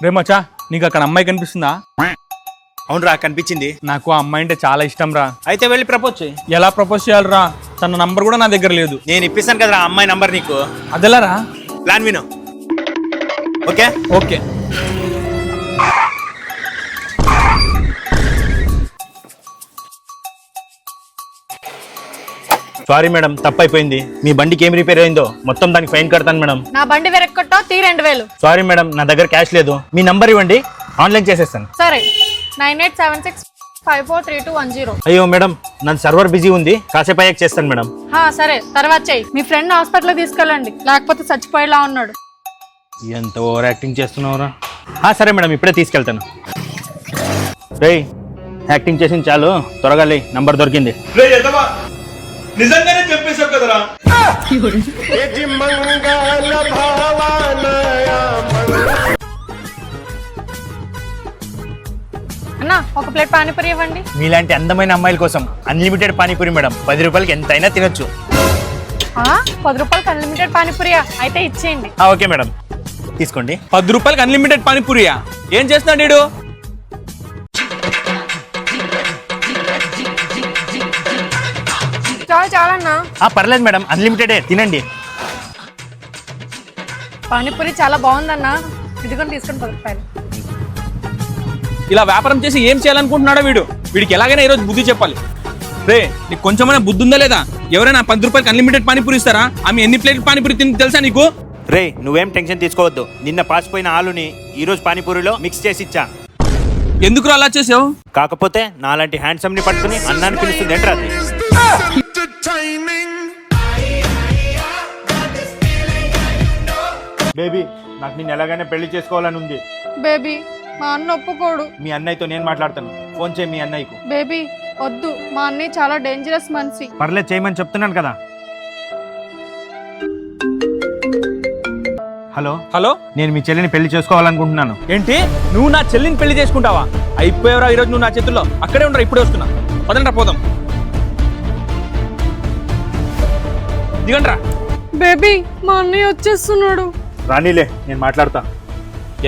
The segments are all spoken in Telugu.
రే మచ్చా, నీకు అక్కడ అమ్మాయి కనిపిస్తుందా? అవునరా, కనిపించింది. నాకు ఆ అమ్మాయి అంటే చాలా ఇష్టం రా. అయితే వెళ్ళి ప్రపోజ్ చేయి. ఎలా ప్రపోజ్ చేయాలరా? తన నంబర్ కూడా నా దగ్గర లేదు. నేను ఇప్పిస్తాను కదరా ఆ అమ్మాయి నంబర్ నీకు. అదెలా రా? ప్లాన్ విను. Okay okay. సారీ మేడం, తప్పైపోయింది. మీ బండికి ఏం రిపేర్ అయిందో మొత్తం దానికి ఫైన్ కడతాను మేడం. నా బండి వెరక్కొట్టో తీ 2000. సారీ మేడం, నా దగ్గర క్యాష్ లేదు. మీ నంబర్ ఇవ్వండి, ఆన్లైన్ చేసేస్తాను. సరే 9876543210. అయ్యో మేడం, నా సర్వర్ బిజీ ఉంది, కాసేపు అయ్యాక చేస్తాను మేడం. సరే తర్వాత చెయ్యి. మీ ఫ్రెండ్ హాస్పిటల్ తీసుకెళ్ళండి, లేకపోతే చచ్చిపోయేలా ఉన్నాడు. ఎంత ఓవర్ యాక్టింగ్ చేస్తున్నావురా. సరే మేడం, ఇప్పుడే తీసుకెళ్తాను. రేయ్, యాక్టింగ్ చేసింది చాలు, త్వరగా లే, నంబర్ దొరికింది. నిజంగానే చెప్పేశావు కదరా. అన్నా ఒక ప్లేట్ పానీపూరి ఇవ్వండి. మీలాంటి అందమైన అమ్మాయిల కోసం అన్లిమిటెడ్ పానీపూరి మేడం. 10 రూపాయలకి ఎంతైనా తినొచ్చు. 10 రూపాయలకి అన్లిమిటెడ్ పానీపూరియా? అయితే ఇచ్చేయండి. ఓకే మేడం, తీసుకోండి. 10 రూపాయలకి అన్లిమిటెడ్ పానీపూరియా? ఏం చేస్తున్నాడు వీడు? చాలన్నా. పర్లేదు మేడం, అన్లిమిటెడే, తినండి. పానీపూరి చాలా బాగుందన్నా. ఇదిగోని తీసుకుని 10 రూపాయలు. ఇలా వ్యాపారం చేసి ఏం చేయాలనుకుంటున్నాడో వీడు. వీడికి ఎలాగైనా ఈరోజు బుద్ధి చెప్పాలి. రే, నీకు కొంచెమైనా బుద్ధి ఉందా లేదా? ఎవరైనా 10 రూపాయలకి అన్లిమిటెడ్ పానీపూరి ఇస్తారా? ఆమె ఎన్ని ప్లేట్ పానీపూరి తింది తెలుసా నీకు? రే, నువ్వేం టెన్షన్ తీసుకోవద్దు. నిన్న పాసిపోయిన ఆలుని ఈ రోజు పానీపూరిలో మిక్స్ చేసి ఇచ్చా. ఎందుకు అలా చేసావు? కాకపోతే నాలాంటి హ్యాండ్సమ్ ని పట్టుకుని అన్నాన్ని పిలుస్తుంది ఏంట్రా అది. బేబీ, నాకు నేను ఎలాగైనా పెళ్లి చేసుకోవాలని ఉంది. బేబీ, మా అన్న ఒప్పుకోడు. మీ అన్నయ్యతో నేను మాట్లాడతాను. ఫోన్ చేయి మీ అన్నయ్యకు. బేబీ వద్దు, మా అన్నయ్య చాలా డేంజరస్ మనిషి. పర్లేదు, చేయమని చెప్తున్నాను కదా. హలో హలో, నేను మీ చెల్లిని పెళ్లి చేసుకోవాలనుకుంటున్నాను. ఏంటి? నువ్వు నా చెల్లిని పెళ్లి చేసుకుంటావా? అయిపోయావురా ఈరోజు నువ్వు నా చేతుల్లో. అక్కడే ఉండరా, ఇప్పుడే వస్తున్నా. పదండ్రా పోదాం. దిగండ్రా. బేబీ, మా అన్నయ్య వచ్చేస్తున్నాడు. రానీలే, నేను మాట్లాడతా.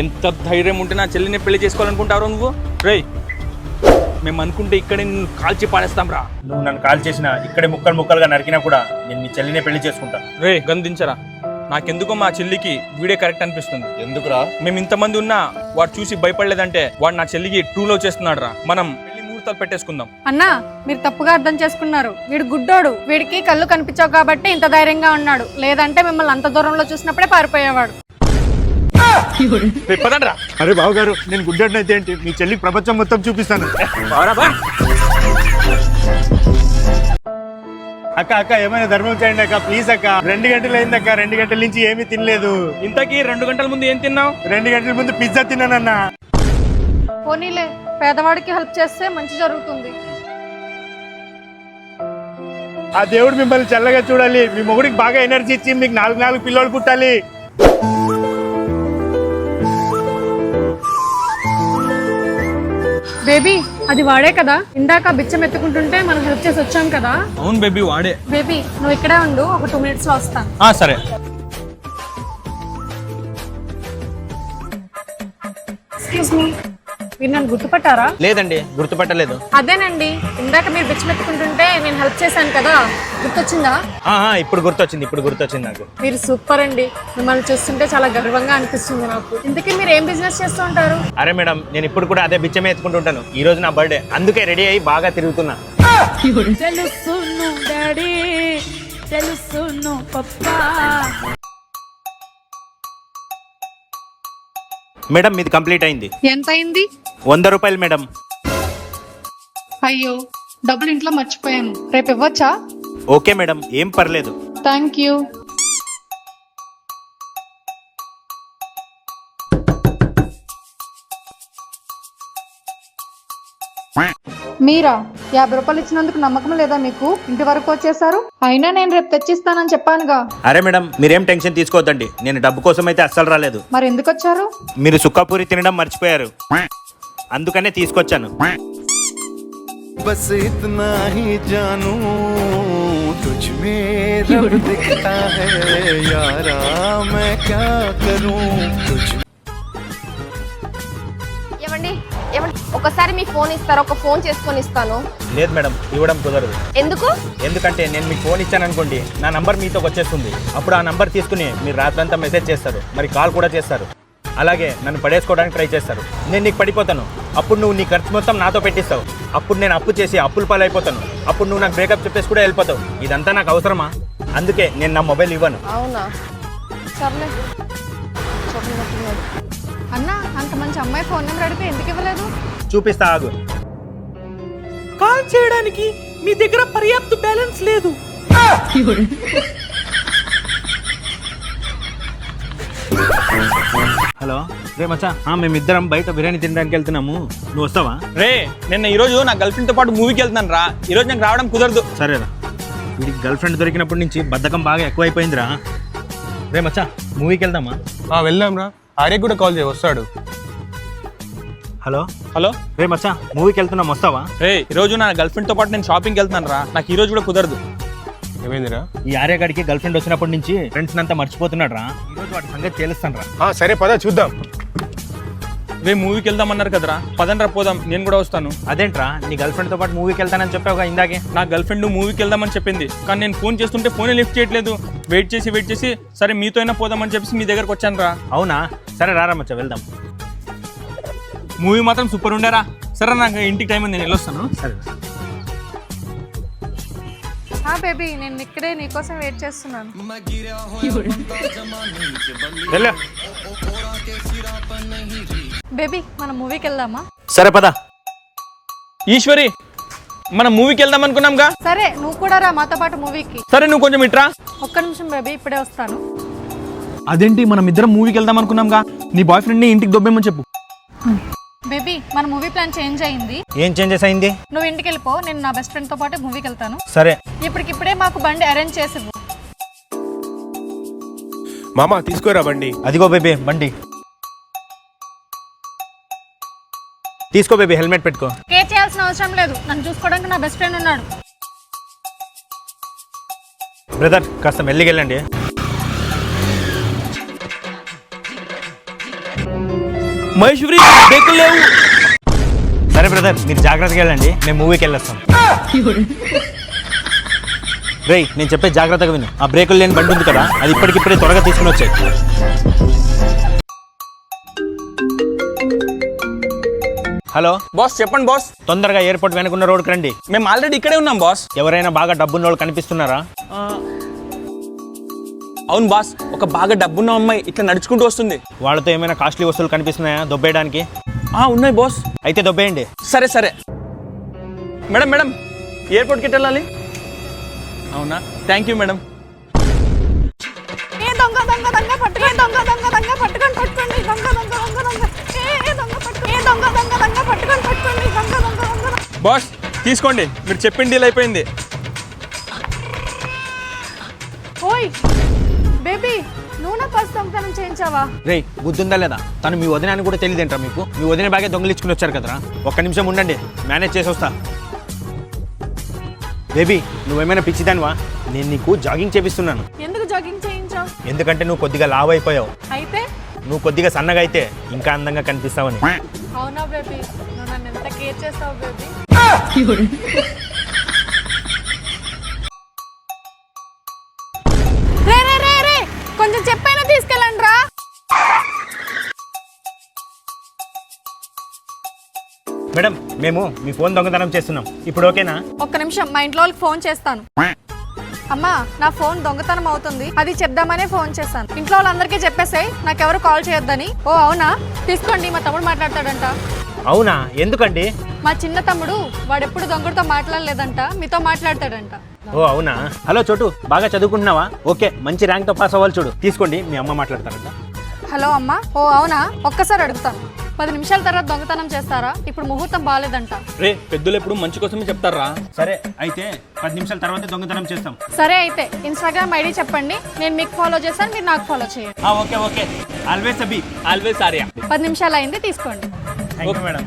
ఎంత ధైర్యం ఉంటే నా చెల్లిని పెళ్లి చేసుకోవాలనుకుంటారో నువ్వు? రేయ్, మేము అనుకుంటే ఇక్కడే నిన్ను కాల్చి పాడేస్తాం రా. నువ్వు నన్ను కాల్ చేసినా, ఇక్కడే ముక్కలు ముక్కలుగా నరికినా కూడా నేను మీ చెల్లినే పెళ్లి చేసుకుంటా. రే, గందించరా. నాకెందుకో మా చెల్లికి వీడే కరెక్ట్ అనిపిస్తుంది. ఎందుకురా? మేము ఇంతమంది ఉన్నా వాడు చూసి భయపడలేదంటే వాడు నా చెల్లికి ట్రూ లవ్ చేస్తున్నాడు రా. మనం పెళ్లి ముహూర్తాలు పెట్టేసుకుందాం. అన్నా, మీరు తప్పుగా అర్థం చేసుకున్నారు. వీడు గుడ్డోడు. వీడికి కళ్ళు కనిపించావు కాబట్టి ఇంత ధైర్యంగా ఉన్నాడు. లేదంటే మిమ్మల్ని అంత దూరంలో చూసినప్పుడే పారిపోయేవాడు. పదండ్రా. అరే బావగారు, నేను గుడ్డైతే ఏంటి, మీ చెల్లికి ప్రపంచం మొత్తం చూపిస్తాను. అక్క అక్క, ఏమైనా ధర్మం చేయండి అక్క, ప్లీజ్ అక్క. 2 గంటలు అయింది అక్క, 2 గంటల నుంచి ఏమీ తినలేదు. ఇంతకీ 2 గంటల ముందు ఏం తిన్నావు? 2 గంటల ముందు పిజ్జా తిన్నానన్నా. పోనీలే, పేదవాడికి హెల్ప్ చేస్తే మంచి జరుగుతుంది. ఆ దేవుడు మిమ్మల్ని చల్లగా చూడాలి. మీ మొగుడికి బాగా ఎనర్జీ ఇచ్చి మీకు 4 పిల్లలు పుట్టాలి. బేబీ, అది వాడే కదా ఇందాక బిచ్చం ఎత్తుకుంటుంటే మనం హెల్ప్ చేసి వచ్చాం కదా. అవును బేబీ, వాడే. బేబీ, నువ్వు ఇక్కడే ఉండు, ఒక 2 minutes లో వస్తాను. సరే. ఎక్స్క్యూజ్ మీ, మీరు నన్ను గుర్తుపట్టారా? లేదండి, గుర్తుపట్టలేదు. అదేనండి, ఇందాక మీరు బిచ్చం ఎత్తుకుంటుంటే నేను హెల్ప్ చేశాను కదా, గుర్తొచ్చిందా? ఇప్పుడు గుర్తొచ్చింది నాకు. మీరు సూపర్ అండి. మిమ్మల్ని చూస్తుంటే చాలా గర్వంగా అనిపిస్తుంది నాకు. ఇంతకీ మీరు ఏం బిజినెస్ చేస్తూ ఉంటారు? అరే మేడం, నేను ఇప్పుడు కూడా అదే బిచ్చమే ఎత్తుకుంటుంటాను. ఈ రోజు నా బర్త్డే, అందుకే రెడీ అయ్యి బాగా తిరుగుతున్నా. తెలుసును డాడీ, తెలుసును పప్పా. మేడం, మీది కంప్లీట్ అయింది. ఎంత అయింది? 100 రూపాయలు మేడం. అయ్యో, డబ్బులు ఇంట్లో మర్చిపోయాను. రేపు ఇవ్వచ్చా? ఓకే మేడం, ఏం పర్లేదు. Thank you. మీరా 50 రూపాయలు ఇచ్చినందుకు నమ్మకం లేదా మీకు? ఇంటి వరకు వచ్చేసారు. అయినా నేను రేపు తెచ్చిస్తానని చెప్పానుగా. అరే మేడం, మీరేం టెన్షన్ తీసుకోవద్దండి. నేను డబ్బు కోసం అయితే అస్సలు రాలేదు. మరి ఎందుకు వచ్చారు? మీరు సుక్కాపూరి తినడం మర్చిపోయారు, అందుకనే తీసుకొచ్చాను. बस इतना ही जानू तुझ में रब दिखता है यारा मैं क्या करूं तुझ ఏమండి ఒకసారి మీ ఫోన్ ఇస్తారా? ఒక ఫోన్ చేసుకొని ఇస్తాను. లేదు మేడం, ఇవ్వడం కుదరదు. ఎందుకు? ఎందుకంటే నేను మీకు ఫోన్ ఇచ్చాను అనుకోండి, నా నంబర్ మీతో వచ్చేస్తుంది. అప్పుడు ఆ నంబర్ తీసుకుని మీరు రాత్రంతా మెసేజ్ చేస్తారు, మరి కాల్ కూడా చేస్తారు. అలాగే నన్ను పడేసుకోవడానికి ట్రై చేస్తారు. నేను నీకు పడిపోతాను. అప్పుడు నువ్వు నీ ఖర్చు మొత్తం నాతో పెట్టిస్తావు. అప్పుడు నేను అప్పు చేసి అప్పుల పాలైపోతాను. అప్పుడు నువ్వు నాకు బ్రేకప్ చెప్పేసి కూడా వెళ్ళిపోతావు. ఇదంతా నాకు అవసరమా? అందుకే నేను నా మొబైల్ ఇవ్వను. అవునా? సర్లే. అన్న అంత మంచి అమ్మాయి ఫోన్ నెంబర్ అడిగితే ఎందుకు ఇవ్వలేదు? చూపిస్తా, ఆగు. కాల్ చేయడానికి మీ దగ్గర పర్యాప్త బ్యాలెన్స్ లేదు. హలో రే మచ్చా, మేమిద్దరం బయట బిర్యానీ తినడానికి వెళ్తున్నాము, నువ్వు వస్తావా? రే నిన్న ఈ రోజు నా గర్ల్ ఫ్రెండ్ తో పాటు మూవీకి వెళ్తున్నాను రా. ఈ రోజు నాకు రావడం కుదరదు. సరేరా. వీడికి గర్ల్ ఫ్రెండ్ దొరికినప్పటి నుంచి బద్ధకం బాగా ఎక్కువైపోయిందిరా. రే మచ్చా, మూవీకి వెళ్దామా? వెళ్దాం రా. ఆర్య కూడా కాల్ చేయి, వస్తాడు. హలో హలో రే మచ్చా, మూవీకి వెళ్తున్నాం, వస్తావా? రే ఈ రోజు నా గర్ల్ ఫ్రెండ్ తో పాటు నేను షాపింగ్కి వెళ్తున్నాను రా. నాకు ఈ రోజు కూడా కుదరదు. ఏమైందిరా? ఈ ఆర్యగాడికి గర్ల్ ఫ్రెండ్ వచ్చినప్పటి నుంచి ఫ్రెండ్స్ అంతా మర్చిపోతున్నాడు రా. ఈ రోజు వాటి సంగతి తెలుస్తాను రా. సరే పద చూద్దాం. రే మూవీకి వెళ్దామన్నారు కదరా, పదండ్రా పోదాం, నేను కూడా వస్తాను. అదేంట్రా, నీ గర్ల్ ఫ్రెండ్ తో పాటు మూవీకి వెళ్తానని చెప్పావుగా ఇందాకే. నా గర్ల్ ఫ్రెండ్ మూవీకి వెళ్దామని చెప్పింది, కానీ నేను ఫోన్ చేస్తుంటే ఫోనే లిఫ్ట్ చేయట్లేదు. వెయిట్ చేసి సరే మీతో అయినా పోదామని చెప్పేసి మీ దగ్గరకు వచ్చాను రా. అవునా? సరే రారా మచ్చా, వెళ్దాం. మూవీ మాత్రం సూపర్ ఉండేరా. సరే నాకు ఇంటికి టైం ఉంది, నేను వెళ్ళొస్తాను. సరే. బేబీ నేను ఇక్కడే నీకోసం వెయిట్ చేస్తున్నాను. వెళ్ళు. బేబీ మనం మూవీకి వెళ్దామా? సరే పద. ఈశ్వరి, మనం మూవీకి వెళ్దాం అనుకున్నాంగా. సరే నువ్వు కూడా రా మాతో పాటు మూవీకి. సరే నువ్వు కొంచెం ఇట్రా. ఒక్క నిమిషం బేబీ, ఇప్పుడే వస్తాను. అదేంటి, మనం ఇద్దరం మూవీకి వెళ్దాం అనుకున్నాంగా. నీ బాయ్ ఫ్రెండ్ ని ఇంటికి దొబ్బేమని చెప్పు. బేబీ మన మూవీ ప్లాన్ చేంజ్ అయింది. ఏం చేంజెస్ అయింది? నువ్వు ఇంటికి వెళ్ళిపో, నేను నా బెస్ట్ ఫ్రెండ్ తో పాటు మూవీకి వెళ్తాను. సరే. ఇప్పటికిప్పుడే మాకు బండి అరేంజ్ చేసి మామ తీసుకోరా బండి. అదిగో బేబీ బండి. తీసుకో బేబీ, హెల్మెట్ పెట్టుకో. కేర్ చేయాల్సిన అవసరం లేదు, నన్ను చూసుకోవడానికి నా బెస్ట్ ఫ్రెండ్ ఉన్నాడు. బ్రదర్ కాస్త మెల్లిగా వెళ్ళండి. మహేశ్వరి బ్రేకులు లేవు. సరే బ్రదర్, మీరు జాగ్రత్తగా వెళ్ళండి, మేము మూవీకి వెళ్ళొస్తాం. రేయ్ నేను చెప్పే జాగ్రత్తగా విను. ఆ బ్రేకులు లేని బండి ఉంది కదా, అది ఇప్పటికిప్పుడే త్వరగా తీసుకుని వచ్చాయి. హలో బాస్ చెప్పండి బాస్. తొందరగా ఎయిర్పోర్ట్ వెనుకున్న రోడ్కి రండి. మేము ఆల్రెడీ ఇక్కడే ఉన్నాం బాస్. ఎవరైనా బాగా డబ్బున్న వాళ్ళు కనిపిస్తున్నారా? అవును బాస్, ఒక బాగా డబ్బున్న అమ్మాయి ఇట్లా నడుచుకుంటూ వస్తుంది. వాళ్ళతో ఏమైనా కాస్ట్లీ వస్తువులు కనిపిస్తున్నాయా దొబ్బేయడానికి? ఉన్నాయి బాస్. అయితే దొబ్బేయండి. సరే మేడం ఎయిర్పోర్ట్కి ఎట్లా వెళ్ళాలి? అవునా, థ్యాంక్ యూ మేడం. బాస్ తీసుకోండి, మీరు చెప్పిన డీల్ అయిపోయింది. ఓయ్ బేబీ, నువ్వు నా పర్స్ దొంగతనం చేయించావా? రేయ్ బుద్ధుందా లేదా? తను మీ వదిన అని కూడా తెలియదేంట్రా మీకు? మీ వదిన బాగా దొంగలించుకుని వచ్చారు కదరా. ఒక్క నిమిషం ఉండండి, మేనేజ్ చేసి వస్తా. బేబీ నువ్వేమైనా పిచ్చిదానివా? నేను నీకు జాగింగ్ చేపిస్తున్నాను. ఎందుకు జాగింగ్ చేయించావు? ఎందుకంటే నువ్వు కొద్దిగా లావు అయిపోయావు. అయితే నువ్వు కొద్దిగా సన్నగా అయితే ఇంకా అందంగా కనిపిస్తావని. అవునా బేబీ, నువ్వు నన్ను ఎంత కేర్ చేస్తావు బేబీ. రే కొంచెం చెప్పైనా తీసుకెళ్ళండి రా. మేడం మేము మీ ఫోన్ దొంగతనం చేస్తున్నాం, ఇప్పుడు ఓకేనా? ఒక్క నిమిషం, మా ఇంట్లో వాళ్ళకి ఫోన్ చేస్తాను. అమ్మా నా ఫోన్ దొంగతనం అవుతుంది, అది చెప్దామనే ఫోన్ చేస్తాను. ఇంట్లో వాళ్ళందరికీ చెప్పేసాయి నాకెవరు కాల్ చేయొద్దని. ఓ అవునా, తీసుకోండి, మా తమ్ముడు మాట్లాడతాడంట. అవునా? ఎందుకండి? మా చిన్న తమ్ముడు వాడెప్పుడు దొంగడితో మాట్లాడలేదంట, మీతో మాట్లాడతాడంట. ఓ అవునా? హలో చోటు, బాగా చదువుకుంటున్నావా? ఓకే, మంచి ర్యాంక్తో పాస్ అవ్వాలి చూడు. తీసుకోండి, మీ అమ్మ మాట్లాడతారంట. హలో అమ్మా. ఓ అవునా, ఒక్కసారి అడుగుతాను, 10 నిమిషాల తర్వాత దొంగతనం చేస్తారా? ఇప్పుడు ముహూర్తం బాగాలేదంట. రే పెద్దలు ఎప్పుడు మంచి కోసమే చెప్తారా. సరే అయితే 10 నిమిషాల తర్వాత దొంగతనం చేస్తాం. సరే అయితే ఇన్స్టాగ్రామ్ ఐడి చెప్పండి, నేను మీకు ఫాలో చేస్తాను, మీరు నాకు ఫాలో చేయండి. Okay always Abhi. Always Arya. 10 నిమిషాలు అయింది, తీసుకోండి. Okay madam.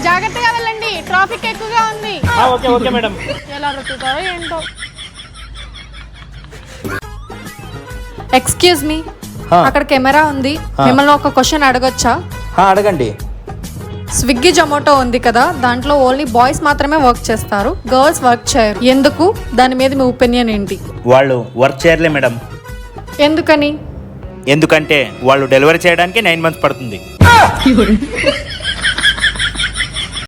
జాగ్రత్తగా వెళ్ళండి, ట్రాఫిక్ ఎక్కువగా ఉంది. Okay madam. ఎలా రుతుతారో ఏంటో. ఎక్స్క్యూజ్ మీ, అక్కడ కెమెరా ఉంది, మిమ్మల్ని ఒక క్వశ్చన్ అడగొచ్చా? అడగండి. స్విగ్గీ జొమాటో ఉంది కదా, దాంట్లో ఓన్లీ బాయ్స్ మాత్రమే వర్క్ చేస్తారు, గర్ల్స్ వర్క్ చేయరు. ఎందుకు? దాని మీద మీ ఒపీనియన్ ఏంటి? వాళ్ళు వర్క్ చేయర్లే మేడం. ఎందుకని? ఎందుకంటే వాళ్ళు డెలివరీ చేయడానికి 9 months పడుతుంది.